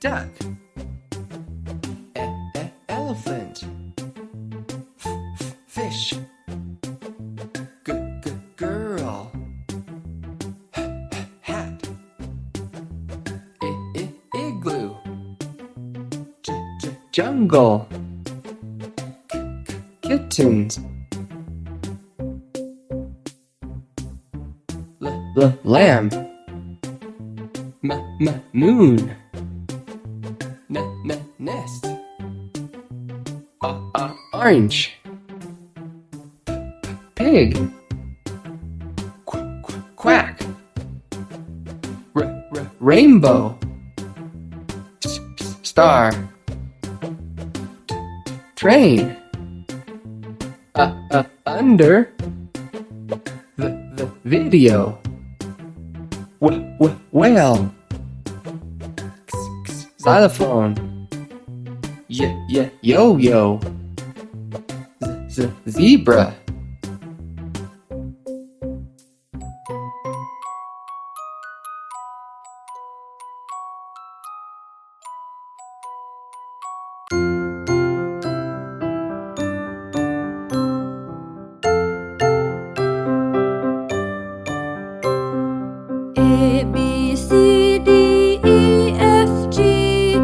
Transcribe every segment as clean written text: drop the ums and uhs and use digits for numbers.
duck, elephant, fish, girl, hat, igloo, jungle, kittens, lamb, moon, nest, orange, pig, quack, rainbow, star, train, under, the video, whale, xylophone, yo-yo, zebra. A, B, C, D, E, F, G,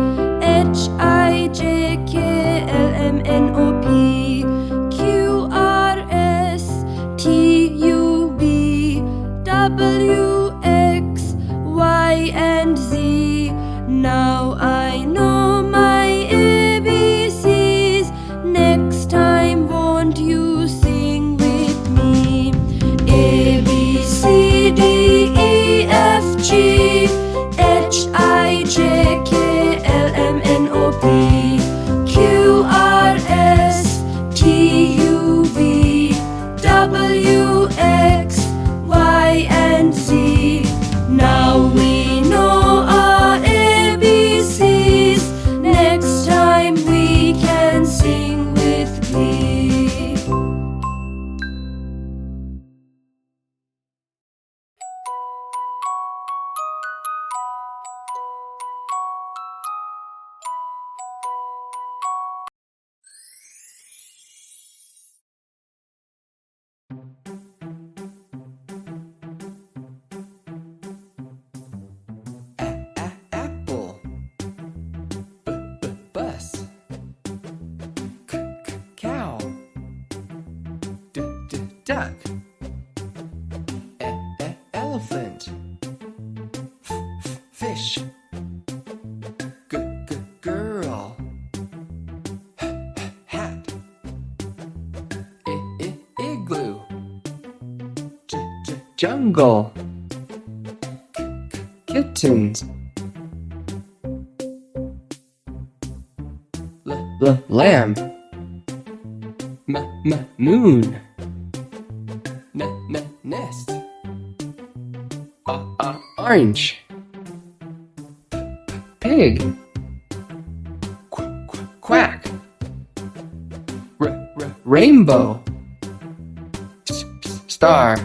H, I, J, K, L, M, N, O, P, Q, R, S, T, U, V, W, X, Y, and Z. Now I know my ABCs. Next time, won't you sing with me? A, B, C, D, E, F, G, H, I, J, K, L, M, N, O, P, Q, R, S, T, U, V, W, X, Y, and Z. Now we know our ABCs. Next time we can sing with glee. Apple, bus, cow, duck, elephant, fish, girl, hat, igloo, jungle, kittens, lamb, moon, nest, orange, pig, quack, rainbow, star,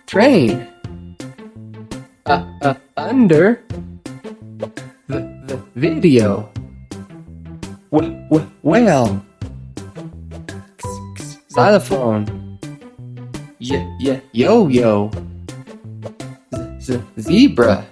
train, under, the video, whale, xylophone, yo-yo, zebra.